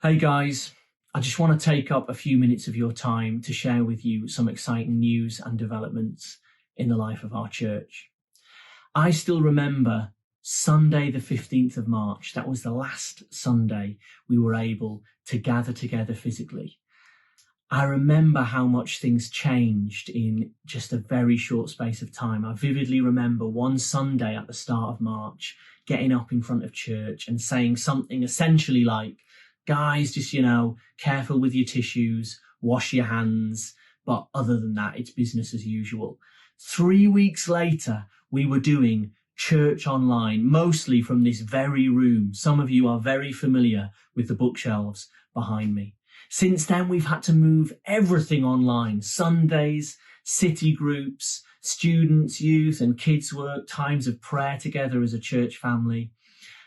Hey guys, I just want to take up a few minutes of your time to share with you some exciting news and developments in the life of our church. I still remember Sunday, the 15th of March. That was the last Sunday we were able to gather together physically. I remember how much things changed in just a very short space of time. I vividly remember one Sunday at the start of March, getting up in front of church and saying something essentially like, guys, just, careful with your tissues, wash your hands. But other than that, it's business as usual. 3 weeks later, we were doing church online, mostly from this very room. Some of you are very familiar with the bookshelves behind me. Since then, we've had to move everything online. Sundays, city groups, students, youth and kids work, times of prayer together as a church family.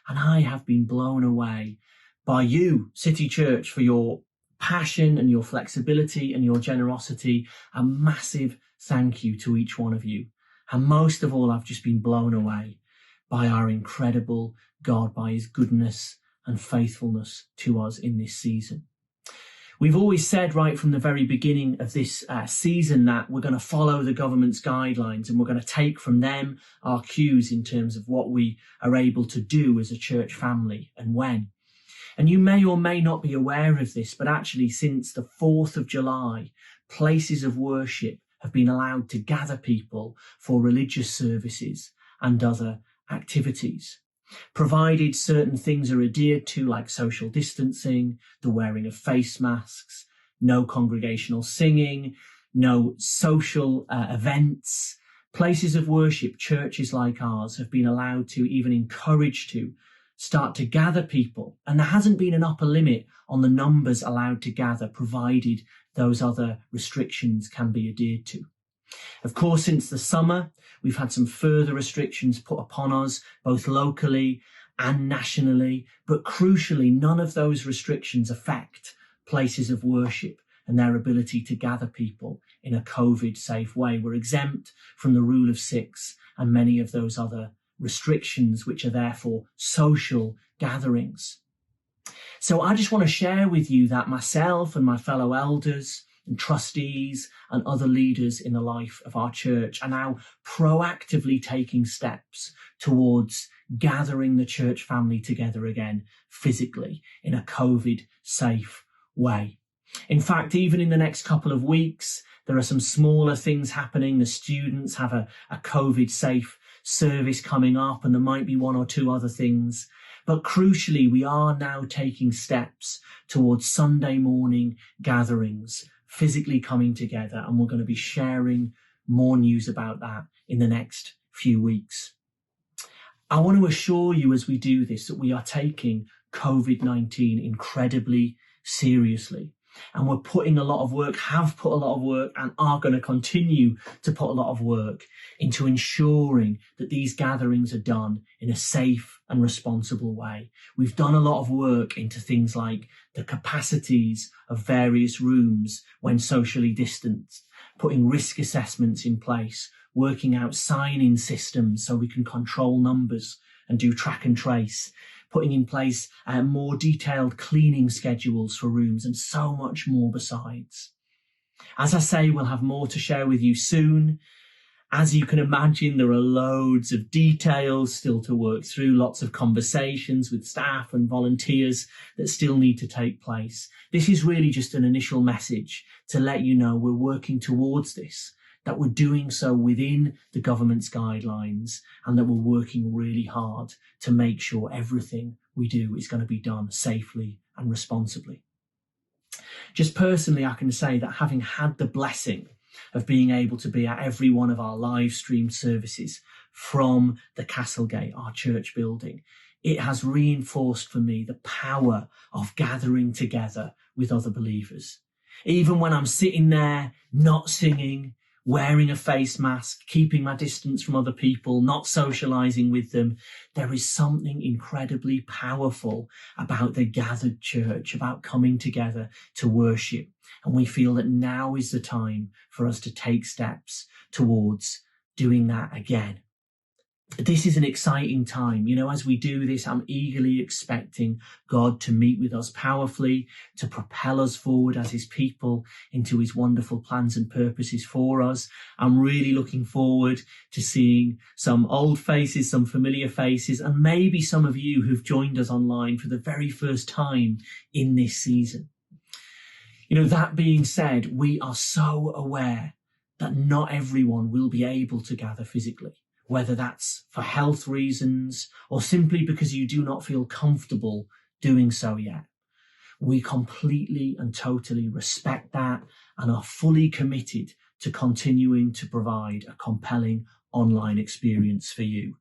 And I have been blown away by you, City Church, for your passion and your flexibility and your generosity. A massive thank you to each one of you. And most of all, I've just been blown away by our incredible God, by his goodness and faithfulness to us in this season. We've always said right from the very beginning of this season that we're going to follow the government's guidelines and we're going to take from them our cues in terms of what we are able to do as a church family and when. And you may or may not be aware of this, but actually since the 4th of July, places of worship have been allowed to gather people for religious services and other activities, provided certain things are adhered to, like social distancing, the wearing of face masks, no congregational singing, no social events. Places of worship, churches like ours, have been allowed to, even encouraged to, start to gather people. And there hasn't been an upper limit on the numbers allowed to gather, provided those other restrictions can be adhered to. Of course, since the summer, we've had some further restrictions put upon us, both locally and nationally. But crucially, none of those restrictions affect places of worship and their ability to gather people in a COVID-safe way. We're exempt from the rule of 6 and many of those other restrictions, which are therefore social gatherings. So I just want to share with you that myself and my fellow elders and trustees and other leaders in the life of our church are now proactively taking steps towards gathering the church family together again physically in a COVID-safe way. In fact, even in the next couple of weeks, there are some smaller things happening. The students have a COVID-safe service coming up, and there might be one or two other things. But crucially, we are now taking steps towards Sunday morning gatherings, physically coming together, and we're going to be sharing more news about that in the next few weeks. I want to assure you as we do this that we are taking COVID-19 incredibly seriously. And we're putting a lot of work, have put a lot of work, and are going to continue to put a lot of work into ensuring that these gatherings are done in a safe and responsible way. We've done a lot of work into things like the capacities of various rooms when socially distanced, putting risk assessments in place, working out sign-in systems so we can control numbers and do track and trace, putting in place more detailed cleaning schedules for rooms, and so much more besides. As I say, we'll have more to share with you soon. As you can imagine, there are loads of details still to work through, lots of conversations with staff and volunteers that still need to take place. This is really just an initial message to let you know we're working towards this, that we're doing so within the government's guidelines, and that we're working really hard to make sure everything we do is going to be done safely and responsibly. Just personally, I can say that having had the blessing of being able to be at every one of our live streamed services from the Castlegate, our church building, it has reinforced for me the power of gathering together with other believers. Even when I'm sitting there, not singing, wearing a face mask, keeping my distance from other people, not socializing with them, there is something incredibly powerful about the gathered church, about coming together to worship. And we feel that now is the time for us to take steps towards doing that again. This is an exciting time. As we do this, I'm eagerly expecting God to meet with us powerfully, to propel us forward as his people into his wonderful plans and purposes for us. I'm really looking forward to seeing some old faces, some familiar faces, and maybe some of you who've joined us online for the very first time in this season. That being said, we are so aware that not everyone will be able to gather physically, whether that's for health reasons or simply because you do not feel comfortable doing so yet. We completely and totally respect that and are fully committed to continuing to provide a compelling online experience for you.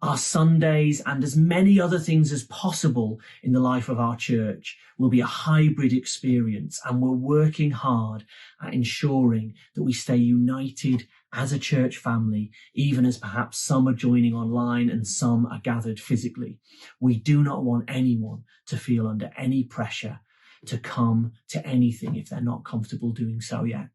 Our Sundays and as many other things as possible in the life of our church will be a hybrid experience, and we're working hard at ensuring that we stay united as a church family, even as perhaps some are joining online and some are gathered physically. We do not want anyone to feel under any pressure to come to anything if they're not comfortable doing so yet.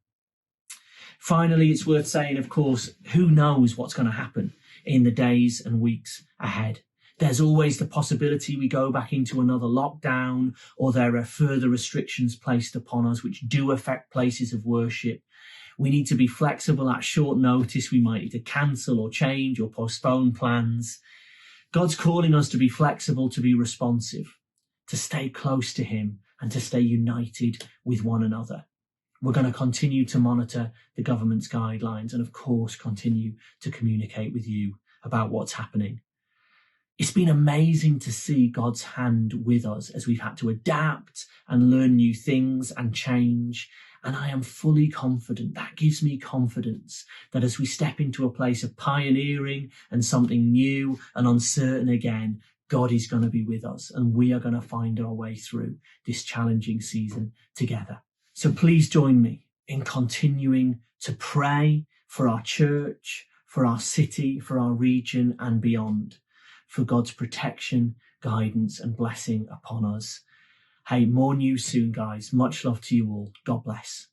Finally, it's worth saying, of course, who knows what's going to happen in the days and weeks ahead. There's always the possibility we go back into another lockdown, or there are further restrictions placed upon us which do affect places of worship. We need to be flexible at short notice. We might need to cancel or change or postpone plans. God's calling us to be flexible, to be responsive, to stay close to him and to stay united with one another. We're going to continue to monitor the government's guidelines and, of course, continue to communicate with you about what's happening. It's been amazing to see God's hand with us as we've had to adapt and learn new things and change. And I am fully confident, that gives me confidence, that as we step into a place of pioneering and something new and uncertain again, God is going to be with us and we are going to find our way through this challenging season together. So please join me in continuing to pray for our church, for our city, for our region and beyond, for God's protection, guidance and blessing upon us. Hey, more news soon, guys. Much love to you all. God bless.